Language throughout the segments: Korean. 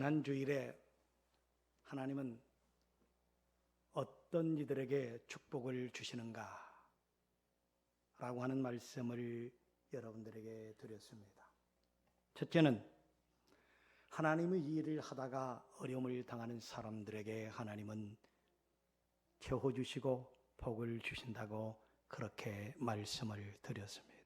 지난 주일에 하나님은 어떤 이들에게 축복을 주시는가 라고 하는 말씀을 여러분들에게 드렸습니다. 첫째는 하나님의 일을 하다가 어려움을 당하는 사람들에게 하나님은 채워주시고 복을 주신다고 그렇게 말씀을 드렸습니다.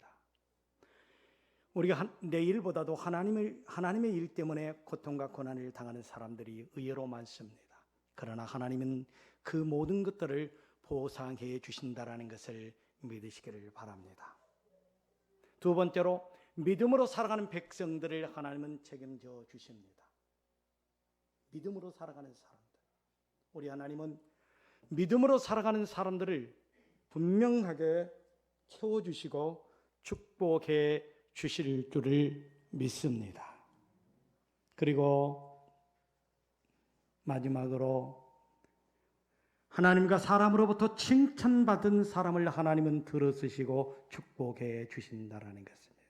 우리가 내일보다도 하나님의 일 때문에 고통과 고난을 당하는 사람들이 의외로 많습니다. 그러나 하나님은 그 모든 것들을 보상해 주신다라는 것을 믿으시기를 바랍니다. 두 번째로 믿음으로 살아가는 백성들을 하나님은 책임져 주십니다. 믿음으로 살아가는 사람들, 우리 하나님은 믿음으로 살아가는 사람들을 분명하게 채워주시고 축복해 주실 줄을 믿습니다. 그리고 마지막으로 하나님과 사람으로부터 칭찬받은 사람을 하나님은 들어쓰시고 축복해 주신다라는 것입니다.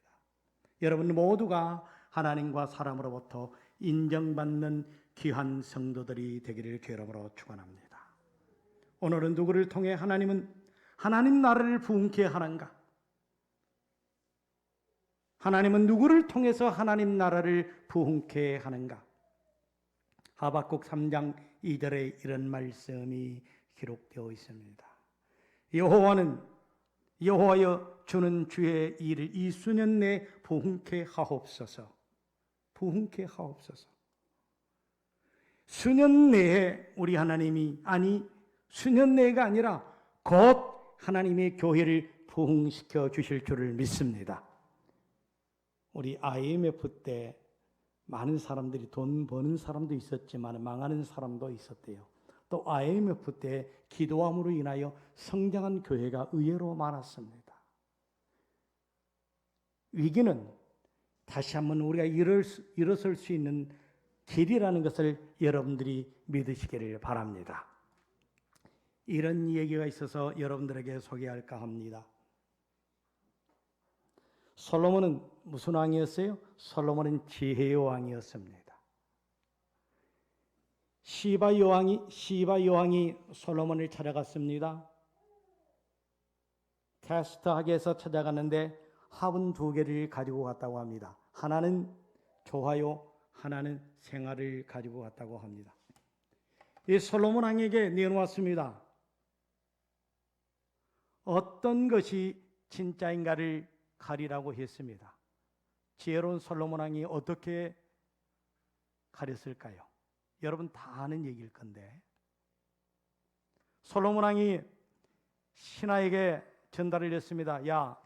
여러분 모두가 하나님과 사람으로부터 인정받는 귀한 성도들이 되기를 주의 이름으로 축원합니다. 오늘은 누구를 통해 하나님 나라를 부흥케 하는가? 하나님은 누구를 통해서 하나님 나라를 부흥케 하는가? 하박국 3장 2절에 이런 말씀이 기록되어 있습니다. 여호와여 주는 주의 일을 이 수년 내에 부흥케 하옵소서. 부흥케 하옵소서. 수년 내에 우리 하나님이, 수년 내가 아니라 곧 하나님의 교회를 부흥시켜 주실 줄을 믿습니다. 우리 IMF 때 많은 사람들이 돈 버는 사람도 있었지만 망하는 사람도 있었대요. 또 IMF 때 기도함으로 인하여 성장한 교회가 의외로 많았습니다. 위기는 다시 한번 우리가 일어설 수 있는 길이라는 것을 여러분들이 믿으시기를 바랍니다. 이런 얘기가 있어서 여러분들에게 소개할까 합니다. 솔로몬은 무슨 왕이었어요? 솔로몬은 지혜의 왕이었습니다. 시바 여왕이 솔로몬을 찾아갔습니다. 테스트하게해서 찾아갔는데 화분 2개를 가지고 갔다고 합니다. 하나는 좋아요, 하나는 생활을 가지고 갔다고 합니다. 이 솔로몬 왕에게 내놓았습니다. 어떤 것이 진짜인가를 가리라고 했습니다. 지혜로운 솔로몬 왕이 어떻게 가렸을까요? 여러분 다 아는 얘기일 건데, 솔로몬 왕이 신하에게 전달을 했습니다. 야,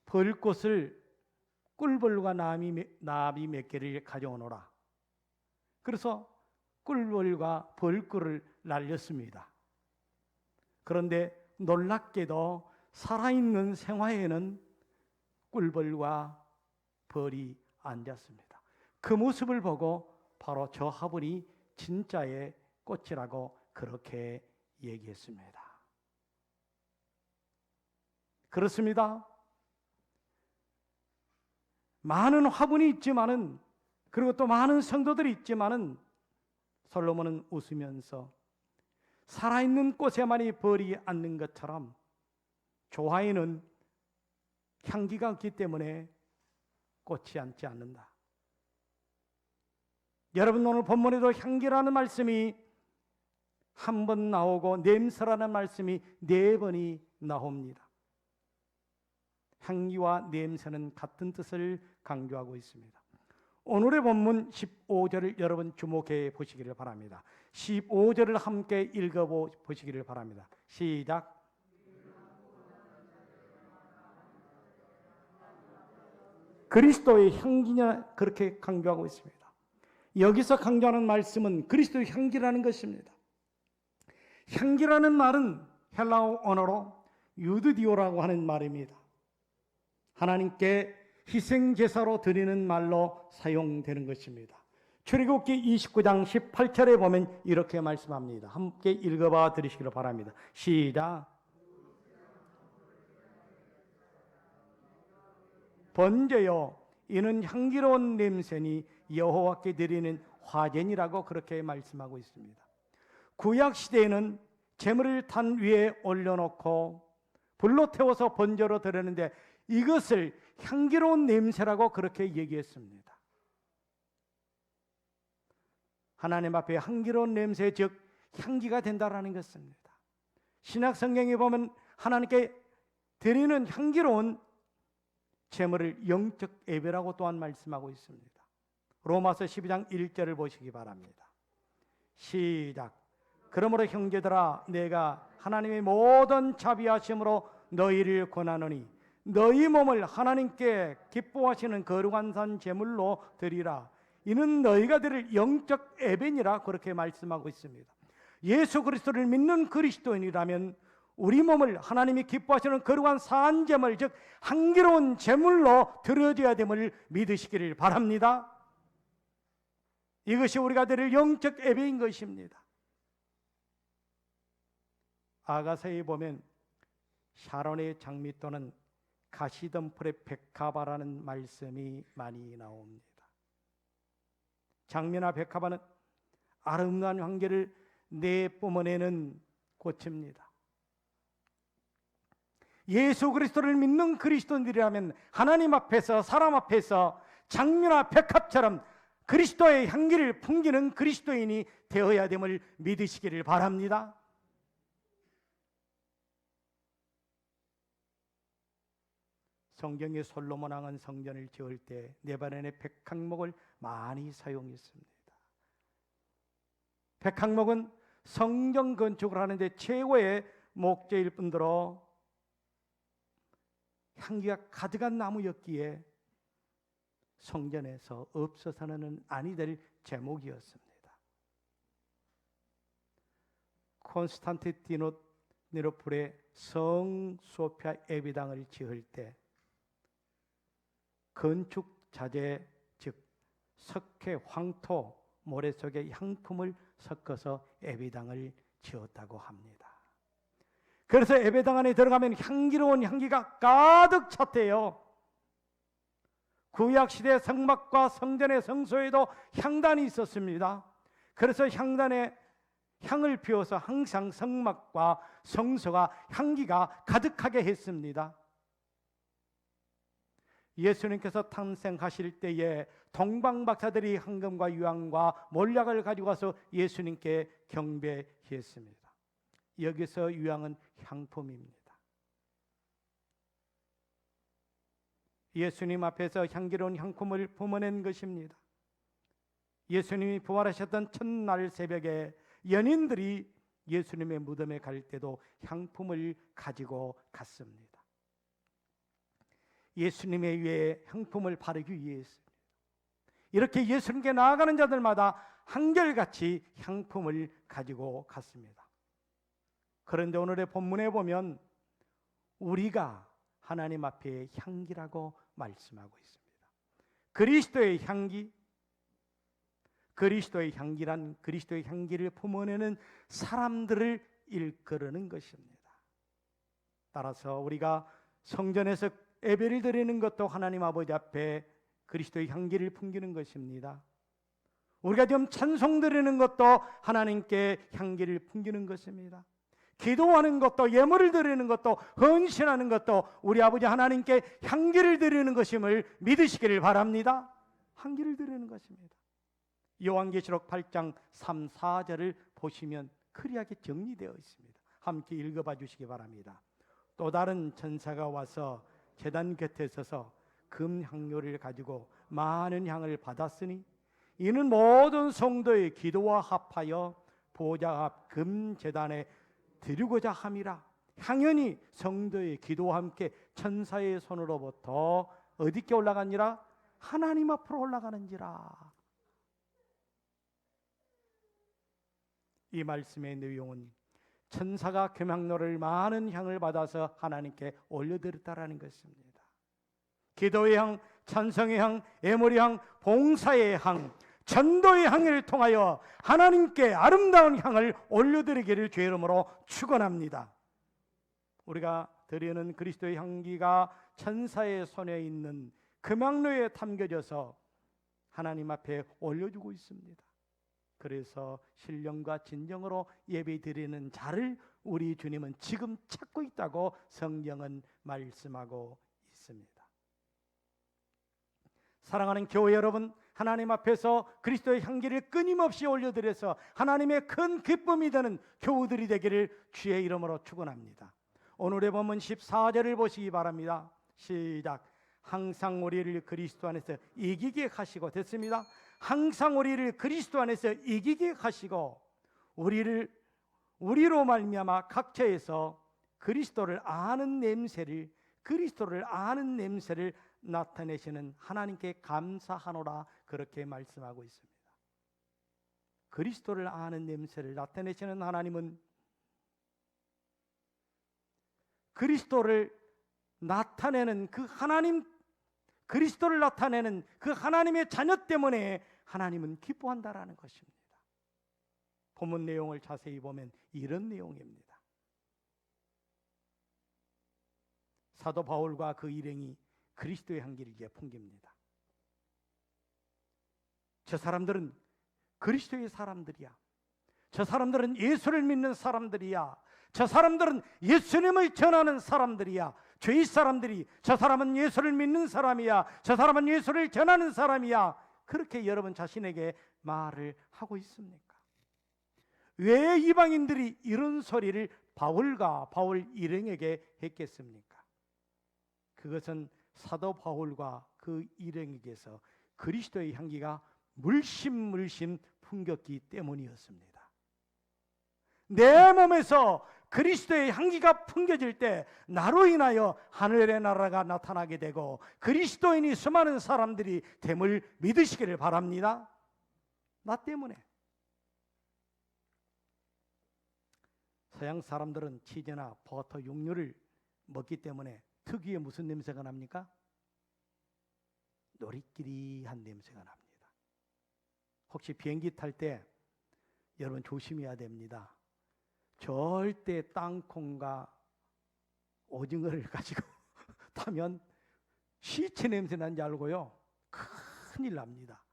벌꽃을 꿀벌과 나비 몇 개를 가져오너라. 그래서 꿀벌과 벌꿀을 날렸습니다. 그런데 놀랍게도 살아있는 생화에는 꿀벌과 벌이 앉았습니다. 그 모습을 보고 바로 저 화분이 진짜의 꽃이라고 그렇게 얘기했습니다. 그렇습니다. 많은 화분이 있지만은, 그리고 또 많은 성도들이 있지만은 솔로몬은 웃으면서 살아있는 꽃에만이 벌이 앉는 것처럼 조화에는 향기가 없기 때문에 꽃이 앉지 않는다. 여러분 오늘 본문에도 향기라는 말씀이 한 번 나오고 냄새라는 말씀이 4번이 나옵니다. 향기와 냄새는 같은 뜻을 강조하고 있습니다. 오늘의 본문 15절을 여러분 주목해 보시기를 바랍니다. 15절을 함께 읽어보시기를 바랍니다. 시작. 그리스도의 향기냐 그렇게 강조하고 있습니다. 여기서 강조하는 말씀은 그리스도의 향기라는 것입니다. 향기라는 말은 헬라어 언어로 유드디오라고 하는 말입니다. 하나님께 희생제사로 드리는 말로 사용되는 것입니다. 출애굽기 29장 18절에 보면 이렇게 말씀합니다. 함께 읽어봐 드리시기를 바랍니다. 시작. 번제요 이는 향기로운 냄새니 여호와께 드리는 화제니라고 그렇게 말씀하고 있습니다. 구약 시대에는 제물을 단 위에 올려놓고 불로 태워서 번제로 드렸는데 이것을 향기로운 냄새라고 그렇게 얘기했습니다. 하나님 앞에 향기로운 냄새, 즉 향기가 된다라는 것입니다. 신약 성경에 보면 하나님께 드리는 향기로운 제물을 영적 예배라고 또한 말씀하고 있습니다. 로마서 12장 1절을 보시기 바랍니다. 시작. 그러므로 형제들아, 내가 하나님의 모든 자비하심으로 너희를 권하노니 너희 몸을 하나님께 기뻐하시는 거룩한 산 제물로 드리라. 이는 너희가 드릴 영적 예배니라 그렇게 말씀하고 있습니다. 예수 그리스도를 믿는 그리스도인이라면 우리 몸을 하나님이 기뻐하시는 거룩한 산 제물, 즉 향기로운 제물로 드려져야 됨을 믿으시기를 바랍니다. 이것이 우리가 드릴 영적 예배인 것입니다. 아가서에 보면 샤론의 장미 또는 가시덤불의 백합화라는 말씀이 많이 나옵니다. 장미나 백합화는 아름다운 향기를 내뿜어내는 꽃입니다. 예수 그리스도를 믿는 그리스도인들이라면 하나님 앞에서 사람 앞에서 장미나 백합처럼 그리스도의 향기를 풍기는 그리스도인이 되어야 됨을 믿으시기를 바랍니다. 성경의 솔로몬 왕은 성전을 지을 때 레바논의 백향목을 많이 사용했습니다. 백향목은 성전 건축을 하는데 최고의 목재일 뿐더러 향기가 가득한 나무였기에 성전에서 없어서는 아니 될 제목이었습니다. 콘스탄티노플의 성 소피아 예배당을 지을 때 건축 자재, 즉 석회, 황토, 모래 속에 향품을 섞어서 예배당을 지었다고 합니다. 그래서 예배당 안에 들어가면 향기로운 향기가 가득 찼대요. 구약시대 성막과 성전의 성소에도 향단이 있었습니다. 그래서 향단에 향을 피워서 항상 성막과 성소가 향기가 가득하게 했습니다. 예수님께서 탄생하실 때에 동방박사들이 황금과 유황과 몰약을 가지고 와서 예수님께 경배했습니다. 여기서 유황은 향품입니다. 예수님 앞에서 향기로운 향품을 뿜어낸 것입니다. 예수님이 부활하셨던 첫날 새벽에 연인들이 예수님의 무덤에 갈 때도 향품을 가지고 갔습니다. 예수님의 위에 향품을 바르기 위해서입니다. 이렇게 예수님께 나아가는 자들마다 한결같이 향품을 가지고 갔습니다. 그런데 오늘의 본문에 보면 우리가 하나님 앞에 향기라고 말씀하고 있습니다. 그리스도의 향기, 그리스도의 향기란 그리스도의 향기를 품어내는 사람들을 일컬는 것입니다. 따라서 우리가 성전에서 예배를 드리는 것도 하나님 아버지 앞에 그리스도의 향기를 풍기는 것입니다. 우리가 지금 찬송 드리는 것도 하나님께 향기를 풍기는 것입니다. 기도하는 것도, 예물을 드리는 것도, 헌신하는 것도 우리 아버지 하나님께 향기를 드리는 것임을 믿으시기를 바랍니다. 향기를 드리는 것입니다. 요한계시록 8장 3, 4절을 보시면 크리하게 정리되어 있습니다. 함께 읽어봐 주시기 바랍니다. 또 다른 천사가 와서 제단 곁에 서서 금향료를 가지고 많은 향을 받았으니 이는 모든 성도의 기도와 합하여 보좌 앞 금제단에 드리고자 함이라. 향연이 성도의 기도와 함께 천사의 손으로부터 어디께 올라가니라? 하나님 앞으로 올라가는지라. 이 말씀의 내용은 천사가 금향로를 많은 향을 받아서 하나님께 올려드렸다라는 것입니다. 기도의 향, 찬성의 향, 예물의 향, 봉사의 향, 전도의 향을 통하여 하나님께 아름다운 향을 올려드리기를 주의 이름으로 축원합니다. 우리가 드리는 그리스도의 향기가 천사의 손에 있는 금향로에 담겨져서 하나님 앞에 올려주고 있습니다. 그래서 신령과 진정으로 예배드리는 자를 우리 주님은 지금 찾고 있다고 성경은 말씀하고 있습니다. 사랑하는 교회 여러분, 하나님 앞에서 그리스도의 향기를 끊임없이 올려드려서 하나님의 큰 기쁨이 되는 교우들이 되기를 주의 이름으로 축원합니다. 오늘의 본문 14절을 보시기 바랍니다. 시작. 항상 우리를 그리스도 안에서 이기게 하시고, 됐습니다. 항상 우리를 그리스도 안에서 이기게 하시고 우리로 말미암아 각처에서 그리스도를 아는 냄새를 나타내시는 하나님께 감사하노라, 그렇게 말씀하고 있습니다. 그리스도를 아는 냄새를 나타내시는 하나님은 그리스도를 나타내는 그 하나님의 자녀 때문에 하나님은 기뻐한다라는 것입니다. 본문 내용을 자세히 보면 이런 내용입니다. 사도 바울과 그 일행이 그리스도의 향기를 이제 풍깁니다. 저 사람들은 그리스도의 사람들이야. 저 사람들은 예수를 믿는 사람들이야. 저 사람들은 예수님을 전하는 사람들이야. 죄의 사람들이 저 사람은 예수를 믿는 사람이야. 저 사람은 예수를 전하는 사람이야. 그렇게 여러분 자신에게 말을 하고 있습니까? 왜 이방인들이 이런 소리를 바울과 바울 일행에게 했겠습니까? 그것은 사도 바울과 그 일행에게서 그리스도의 향기가 물씬 풍겼기 때문이었습니다. 내 몸에서 그리스도의 향기가 풍겨질 때 나로 인하여 하늘의 나라가 나타나게 되고 그리스도인이 수많은 사람들이 됨을 믿으시기를 바랍니다. 나 때문에. 서양 사람들은 치즈나 버터, 육류를 먹기 때문에 특유의 무슨 냄새가 납니까? 노릇끼리한 냄새가 납니다. 혹시 비행기 탈 때 여러분 조심해야 됩니다. 절대 땅콩과 오징어를 가지고 타면 시체 냄새 난지 알고요, 큰일 납니다.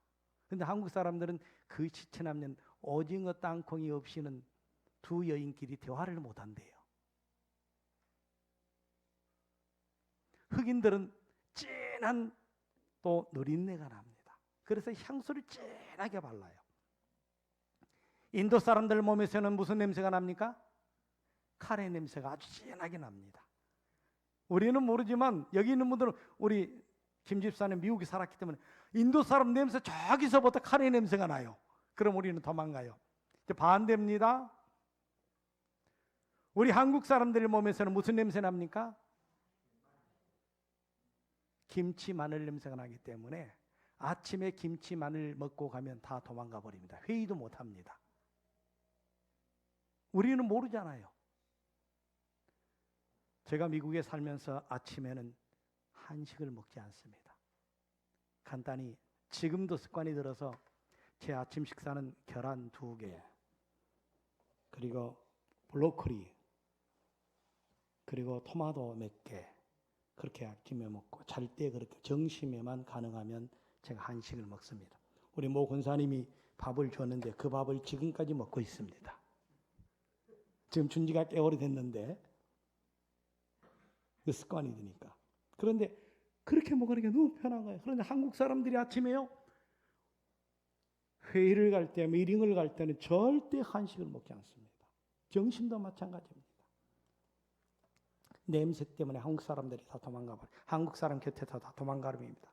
그런데 한국 사람들은 그 시체 나는 오징어 땅콩이 없이는 두 여인끼리 대화를 못한대요. 흑인들은 진한 또 누린내가 납니다. 그래서 향수를 진하게 발라요. 인도 사람들 몸에서는 무슨 냄새가 납니까? 카레 냄새가 아주 진하게 납니다. 우리는 모르지만 여기 있는 분들은, 우리 김 집사는 미국에 살았기 때문에 인도 사람 냄새 저기서부터 카레 냄새가 나요. 그럼 우리는 도망가요. 반대입니다. 우리 한국 사람들 몸에서는 무슨 냄새 납니까? 김치 마늘 냄새가 나기 때문에 아침에 김치 마늘 먹고 가면 다 도망가 버립니다. 회의도 못 합니다. 우리는 모르잖아요. 제가 미국에 살면서 아침에는 한식을 먹지 않습니다. 간단히 지금도 습관이 들어서 제 아침 식사는 계란 2개, 그리고 브로콜리, 그리고 토마토 몇 개, 그렇게 아침에 먹고 잘 때 그렇게 점심에만 가능하면 제가 한식을 먹습니다. 우리 모 권사님이 밥을 줬는데 그 밥을 지금까지 먹고 있습니다. 지금 준 지가 꽤 오래됐는데 그 습관이 드니까. 그런데 그렇게 먹으니까 너무 편한 거예요. 그런데 한국 사람들이 아침에요, 회의를 갈 때, 미팅을 갈 때는 절대 한식을 먹지 않습니다. 점심도 마찬가지입니다. 냄새 때문에 한국 사람들이 다 도망가 버려요. 한국 사람 곁에서 다 도망가름입니다.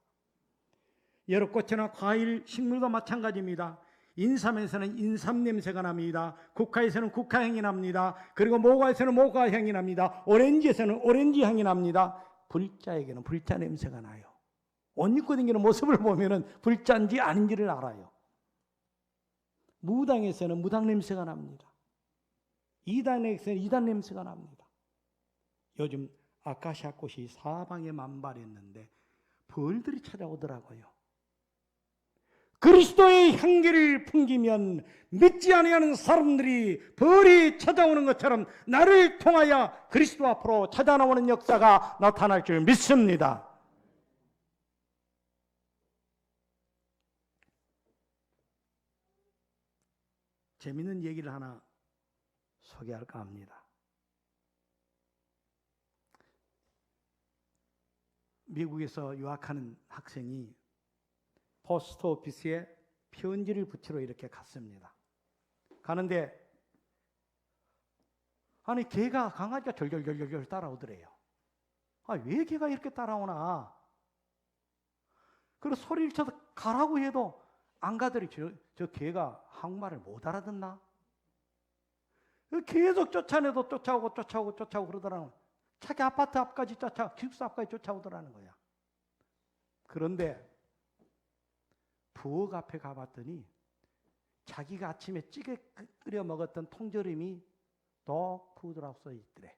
여러 꽃이나 과일, 식물도 마찬가지입니다. 인삼에서는 인삼 냄새가 납니다. 국화에서는 국화향이 납니다. 그리고 모과에서는 모과향이 납니다. 오렌지에서는 오렌지 향이 납니다. 불자에게는 불자 냄새가 나요. 옷 입고 다니는 모습을 보면은 불자인지 아닌지를 알아요. 무당에서는 무당 냄새가 납니다. 이단에서는 이단 냄새가 납니다. 요즘 아카시아 꽃이 사방에 만발했는데 벌들이 찾아오더라고요. 그리스도의 향기를 풍기면 믿지 아니하는 사람들이 벌이 찾아오는 것처럼 나를 통하여 그리스도 앞으로 찾아나오는 역사가 나타날 줄 믿습니다. 재밌는 얘기를 하나 소개할까 합니다. 미국에서 유학하는 학생이 포스트 오피스에 편지를 붙이러 이렇게 갔습니다. 가는데 아니 개가 강아지가 절절절절 따라오더래요. 아, 왜 개가 이렇게 따라오나? 그래서 소리를 쳐서 가라고 해도 안 가더니 저 개가 한국말을 못 알아듣나? 계속 쫓아내도 쫓아오고 그러더라고요. 자기 아파트 앞까지 기숙사 앞까지 쫓아오더라는 거야. 그런데 부엌 앞에 가봤더니 자기가 아침에 찌개 끓여 먹었던 통조림이 독푸드라고 써 있더래.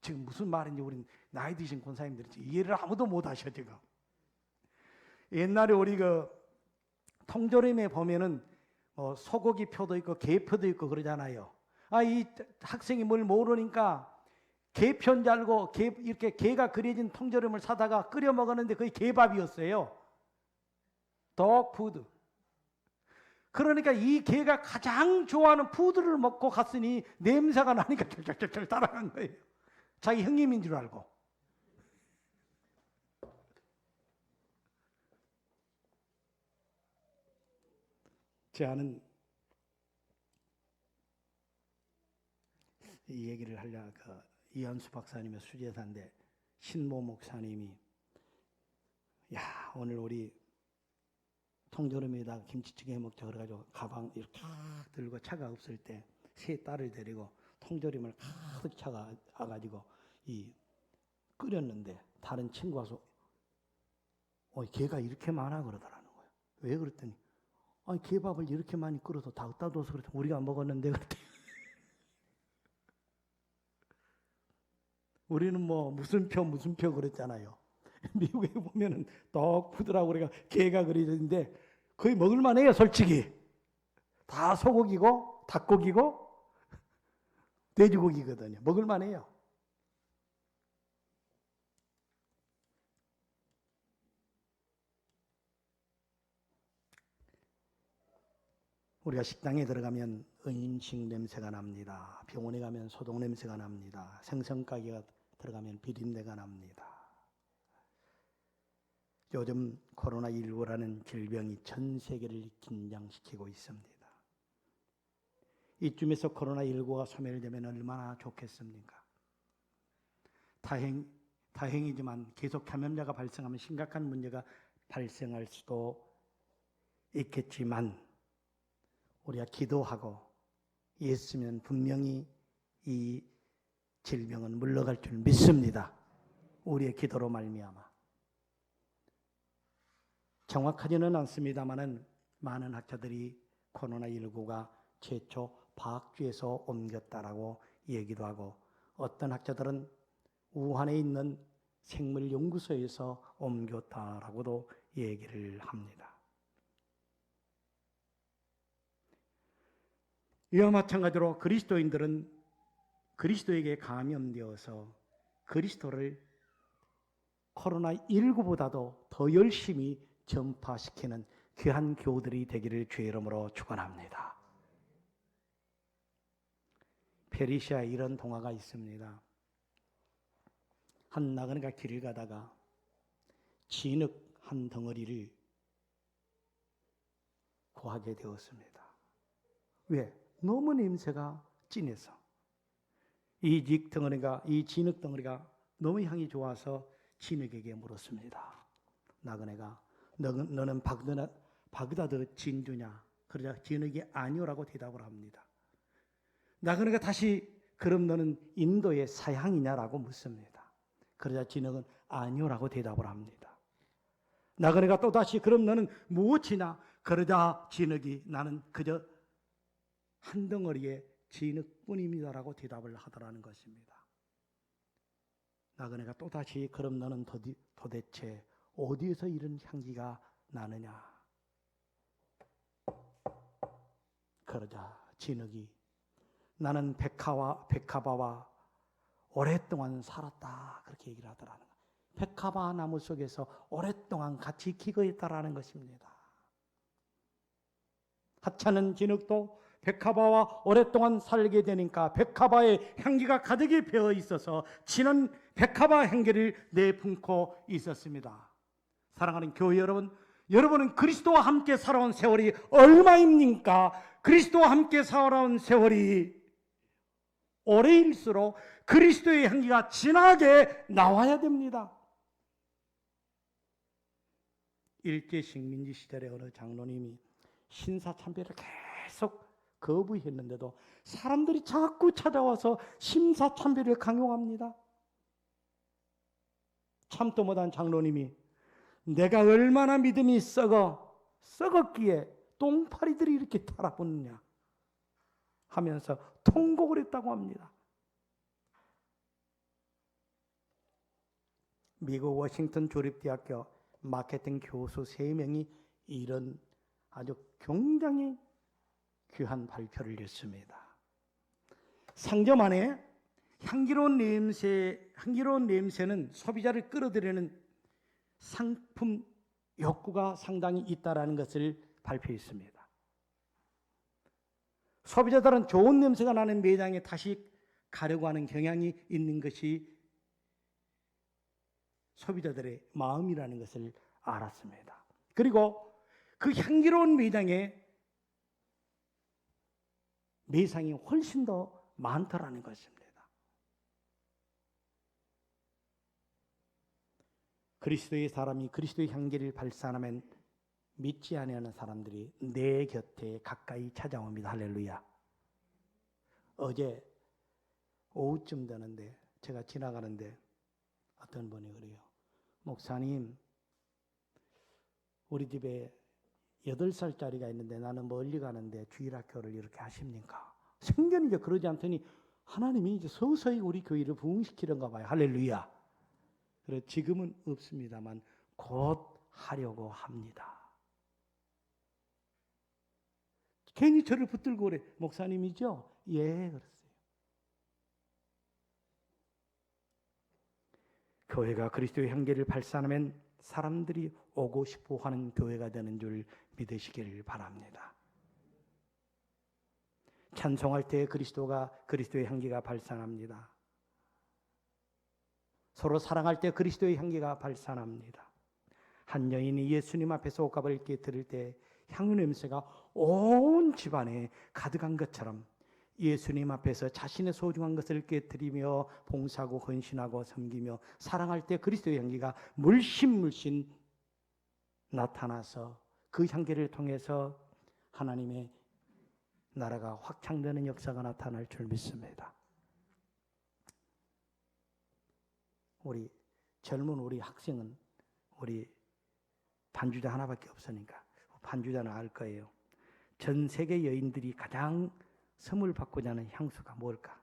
지금 무슨 말인지 우리 나이 드신 권사님들이 이해를 아무도 못 하셔 지금. 옛날에 우리 그 통조림에 보면은 소고기 표도 있고 게표도 있고 그러잖아요. 이 학생이 뭘 모르니까 게표인 줄 알고 이렇게 게가 그려진 통조림을 사다가 끓여 먹었는데 그게 게밥이었어요. 독푸드. 그러니까 이 개가 가장 좋아하는 푸드를 먹고 갔으니 냄새가 나니까 절절절 따라간 거예요. 자기 형님인 줄 알고. 저는 이 얘기를 하려고 이현수 박사님의 수제사인데 신모 목사님이 오늘 우리 통조림에다가 김치찌개 먹자 그래가지고 가방 이렇게 들고 차가 없을 때 세 딸을 데리고 통조림을 가득 차가 와가지고 끓였는데 다른 친구 와서 개가 이렇게 많아 그러더라는 거예요. 왜 그랬더니 개밥을 이렇게 많이 끓여서 다 갖다 둬서 그랬더니 우리가 먹었는데 그랬더니 우리는 뭐 무슨 표 그랬잖아요. 미국에 보면은 독푸드라고 우리가 개가 그려졌는데 거의 먹을만해요, 솔직히. 다 소고기고 닭고기고 돼지고기거든요. 먹을만해요. 우리가 식당에 들어가면 음식 냄새가 납니다. 병원에 가면 소독 냄새가 납니다. 생선가게가 들어가면 비린내가 납니다. 요즘 코로나19라는 질병이 전 세계를 긴장시키고 있습니다. 이쯤에서 코로나19가 소멸되면 얼마나 좋겠습니까? 다행이지만 계속 감염자가 발생하면 심각한 문제가 발생할 수도 있겠지만 우리가 기도하고 예수면 분명히 이 질병은 물러갈 줄 믿습니다. 우리의 기도로 말미암아. 정확하지는 않습니다만은 많은 학자들이 코로나19가 최초 박쥐에서 옮겼다라고 얘기도 하고 어떤 학자들은 우한에 있는 생물연구소에서 옮겼다라고도 얘기를 합니다. 이와 마찬가지로 그리스도인들은 그리스도에게 감염되어서 그리스도를 코로나19보다도 더 열심히 전파시키는 귀한 교우들이 되기를 주의 이름으로 축원합니다. 페르시아에 이런 동화가 있습니다. 한 나그네가 길을 가다가 진흙 한 덩어리를 구하게 되었습니다. 왜? 너무 냄새가 진해서. 이 진흙 덩어리가 너무 향이 좋아서 진흙에게 물었습니다. 나그네가 너는 바그다드 진주냐? 그러자 진흙이 아니오라고 대답을 합니다. 나그네가 다시 그럼 너는 인도의 사향이냐라고 묻습니다. 그러자 진흙은 아니오라고 대답을 합니다. 나그네가 또다시 그럼 너는 무엇이냐? 그러자 진흙이 나는 그저 한 덩어리의 진흙뿐입니다라고 대답을 하더라는 것입니다. 나그네가 또다시 그럼 너는 도대체 어디에서 이런 향기가 나느냐? 그러자 진흙이 나는 백합화와 오랫동안 살았다 그렇게 얘기를 하더라는 거예요. 백합화 나무 속에서 오랫동안 같이 기거했다라는 것입니다. 하찮은 진흙도 백합화와 오랫동안 살게 되니까 백합화의 향기가 가득히 배어 있어서 진한 백합화 향기를 내뿜고 있었습니다. 사랑하는 교회 여러분, 여러분은 그리스도와 함께 살아온 세월이 얼마입니까? 그리스도와 함께 살아온 세월이 오래일수록 그리스도의 향기가 진하게 나와야 됩니다. 일제식민지 시절에 어느 장로님이 신사참배를 계속 거부했는데도 사람들이 자꾸 찾아와서 신사참배를 강요합니다. 참도 못한 장로님이 내가 얼마나 믿음이 썩었기에 똥파리들이 이렇게 달아붙느냐 하면서 통곡을 했다고 합니다. 미국 워싱턴 조립대학교 마케팅 교수 3명이 이런 아주 굉장히 귀한 발표를 했습니다. 상점 안에 향기로운 냄새는 소비자를 끌어들이는 상품 욕구가 상당히 있다라는 것을 발표했습니다. 소비자들은 좋은 냄새가 나는 매장에 다시 가려고 하는 경향이 있는 것이 소비자들의 마음이라는 것을 알았습니다. 그리고 그 향기로운 매상이 훨씬 더 많더라는 것입니다. 그리스도의 사람이 그리스도의 향기를 발산하면 믿지 아니하는 사람들이 내 곁에 가까이 찾아옵니다. 할렐루야. 어제 오후쯤 되는데 제가 지나가는데 어떤 분이 그래요. 목사님, 우리 집에 8살짜리가 있는데 나는 멀리 가는데 주일학교를 이렇게 하십니까? 생전에 이제 그러지 않더니 하나님이 이제 서서히 우리 교회를 부흥시키는가 봐요. 할렐루야. 그래 지금은 없습니다만 곧 하려고 합니다. 괜히 저를 붙들고 그래. 목사님이죠? 예, 그랬어요. 교회가 그리스도의 향기를 발산하면 사람들이 오고 싶어 하는 교회가 되는 줄 믿으시기를 바랍니다. 찬송할 때 그리스도의 향기가 발산합니다. 서로 사랑할 때 그리스도의 향기가 발산합니다. 한 여인이 예수님 앞에서 옷값을 이렇게 들을 때 향유 냄새가 온 집안에 가득한 것처럼 예수님 앞에서 자신의 소중한 것을 이렇게 드리며 봉사하고 헌신하고 섬기며 사랑할 때 그리스도의 향기가 물씬 나타나서 그 향기를 통해서 하나님의 나라가 확장되는 역사가 나타날 줄 믿습니다. 우리 젊은 우리 학생은 우리 반주자 하나밖에 없으니까 반주자는 알 거예요. 전 세계 여인들이 가장 선물 받고자 하는 향수가 뭘까?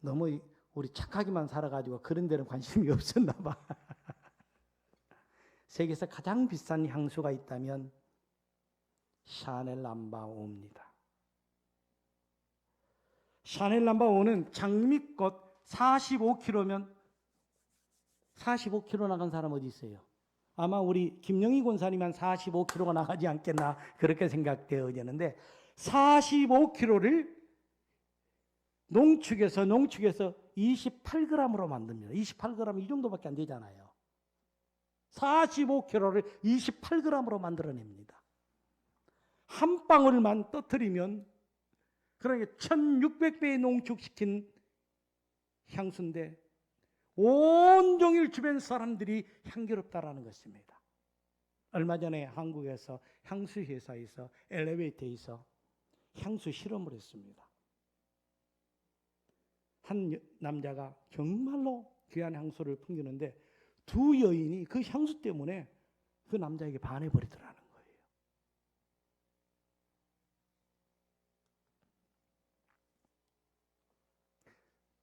너무 우리 착하기만 살아가지고 그런 데는 관심이 없었나 봐. 세계에서 가장 비싼 향수가 있다면 샤넬 남바5입니다. 샤넬 남바5는 장미꽃 45kg면 45kg 나간 사람 어디 있어요? 아마 우리 김영희 권사님 한 45kg가 나가지 않겠나 그렇게 생각되어지는데 45kg를 농축해서 28g으로 만듭니다. 28g 이 정도밖에 안 되잖아요. 45kg를 28g으로 만들어냅니다. 한 방울만 떠뜨리면 그러니까 1600배에 농축시킨 향수인데 온종일 주변 사람들이 향기롭다라는 것입니다. 얼마 전에 한국에서 향수 회사에서 엘리베이터에서 향수 실험을 했습니다. 한 남자가 정말로 귀한 향수를 풍기는데 두 여인이 그 향수 때문에 그 남자에게 반해버리더라는 거예요.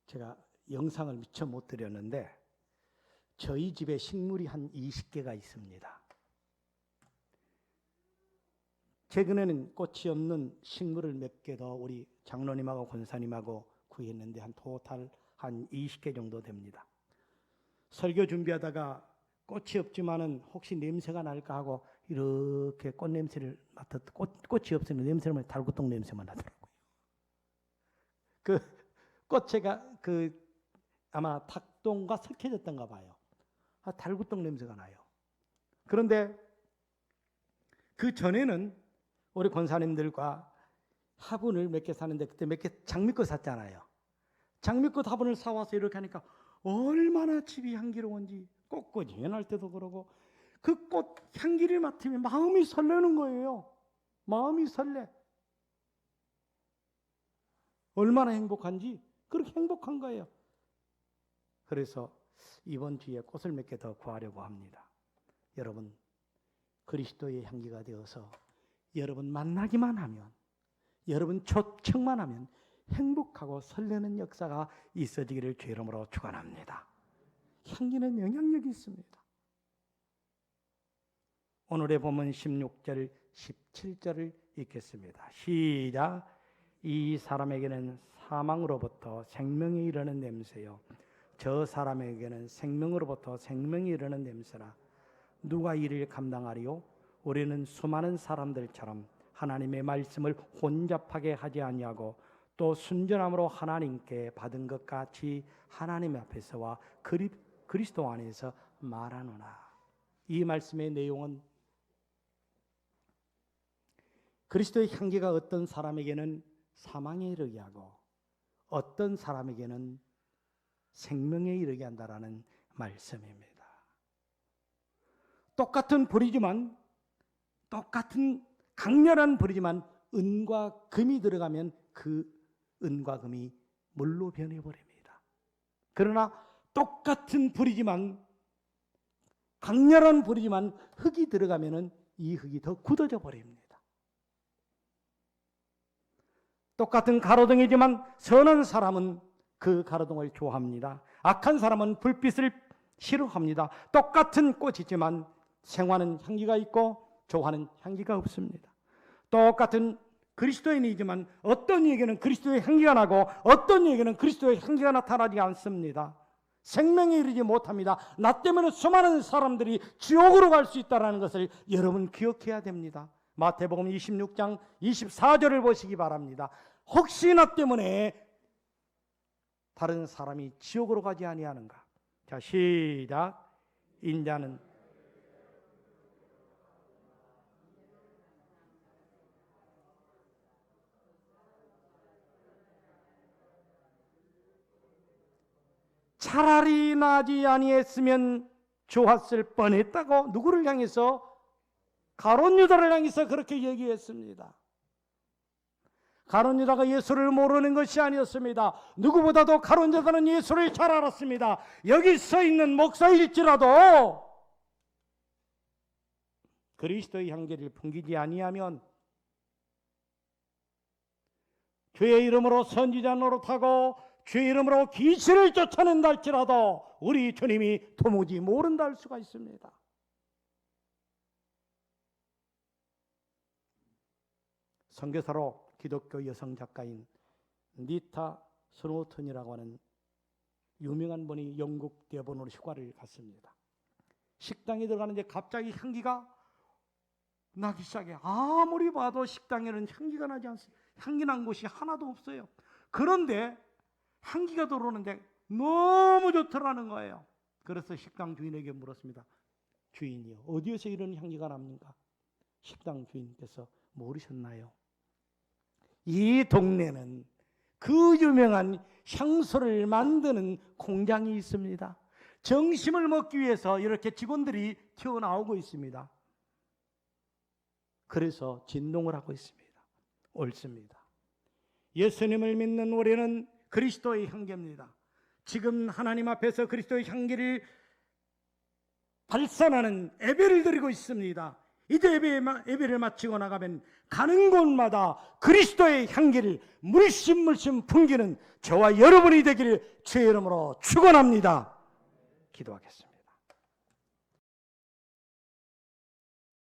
제가 영상을 미처 못 드렸는데 저희 집에 식물이 한 20개가 있습니다. 최근에는 꽃이 없는 식물을 몇 개 더 우리 장로님하고 권사님하고 구했는데 한 토탈 한 20개 정도 됩니다. 설교 준비하다가 꽃이 없지만은 혹시 냄새가 날까 하고 이렇게 꽃 냄새를 꽃이 없으면 냄새는 달구똥 냄새만 나더라고요. 그 꽃체가 아마 닭똥과 섞여졌던가 봐요. 달구똥 냄새가 나요. 그런데 그 전에는 우리 권사님들과 화분을 몇 개 사는데 그때 몇 개 장미꽃 샀잖아요. 장미꽃 화분을 사와서 이렇게 하니까 얼마나 집이 향기로운지 꽃꽂이 연할 때도 그러고 그 꽃 향기를 맡으면 마음이 설레는 거예요. 마음이 설레. 얼마나 행복한지 그렇게 행복한 거예요. 그래서 이번 주에 꽃을 몇 개 더 구하려고 합니다. 여러분 그리스도의 향기가 되어서 여러분 만나기만 하면 여러분 초청만 하면 행복하고 설레는 역사가 있어지기를 주의 이름으로 축원합니다. 향기는 영향력이 있습니다. 오늘의 본문 16절 17절을 읽겠습니다. 시작. 이 사람에게는 사망으로부터 생명이 이르는 냄새요 저 사람에게는 생명으로부터 생명이 이르는 냄새라. 누가 이를 감당하리요? 우리는 수많은 사람들처럼 하나님의 말씀을 혼잡하게 하지 아니하고 또 순전함으로 하나님께 받은 것 같이 하나님 앞에서와 그리스도 안에서 말하노라. 이 말씀의 내용은 그리스도의 향기가 어떤 사람에게는 사망에 이르게 하고 어떤 사람에게는 생명에 이르게 한다라는 말씀입니다. 똑같은 불이지만 똑같은 강렬한 불이지만 은과 금이 들어가면 그 은과 금이 물로 변해버립니다. 그러나 똑같은 불이지만 강렬한 불이지만 흙이 들어가면 이 흙이 더 굳어져 버립니다. 똑같은 가로등이지만 선한 사람은 그 가로등을 좋아합니다. 악한 사람은 불빛을 싫어합니다. 똑같은 꽃이지만 생화는 향기가 있고 조화는 향기가 없습니다. 똑같은 그리스도인이지만 어떤 이에게는 그리스도의 향기가 나고 어떤 이에게는 그리스도의 향기가 나타나지 않습니다. 생명에 이르지 못합니다. 나 때문에 수많은 사람들이 지옥으로 갈 수 있다는 것을 여러분 기억해야 됩니다. 마태복음 26장 24절을 보시기 바랍니다. 혹시 나 때문에 다른 사람이 지옥으로 가지 아니하는가? 자, 시작. 인자는 차라리 나지 아니했으면 좋았을 뻔했다고 누구를 향해서? 가룟 유다를 향해서 그렇게 얘기했습니다. 가룟 유다가 예수를 모르는 것이 아니었습니다. 누구보다도 가룟 유다는 예수를 잘 알았습니다. 여기 서 있는 목사일지라도 그리스도의 향기를 풍기지 아니하면 주의 이름으로 선지자 노릇하고 주의 이름으로 귀신을 쫓아낸다 할지라도 우리 주님이 도무지 모른다 할 수가 있습니다. 선교사로 기독교 여성 작가인 니타 스노우턴이라고 하는 유명한 분이 영국 대본으로 휴가를 갔습니다. 식당에 들어가는데 갑자기 향기가 나기 시작해. 아무리 봐도 식당에는 향기가 나지 않습니다. 향기 난 곳이 하나도 없어요. 그런데 향기가 들어오는데 너무 좋더라는 거예요. 그래서 식당 주인에게 물었습니다. 주인이요, 어디에서 이런 향기가 납니까? 식당 주인께서 모르셨나요? 이 동네는 그 유명한 향수를 만드는 공장이 있습니다. 정심을 먹기 위해서 이렇게 직원들이 튀어나오고 있습니다. 그래서 진동을 하고 있습니다. 옳습니다. 예수님을 믿는 우리는 그리스도의 향기입니다. 지금 하나님 앞에서 그리스도의 향기를 발산하는 예배를 드리고 있습니다. 이제 예배를 마치고 나가면 가는 곳마다 그리스도의 향기를 물씬 풍기는 저와 여러분이 되기를 주의 이름으로 축원합니다. 기도하겠습니다.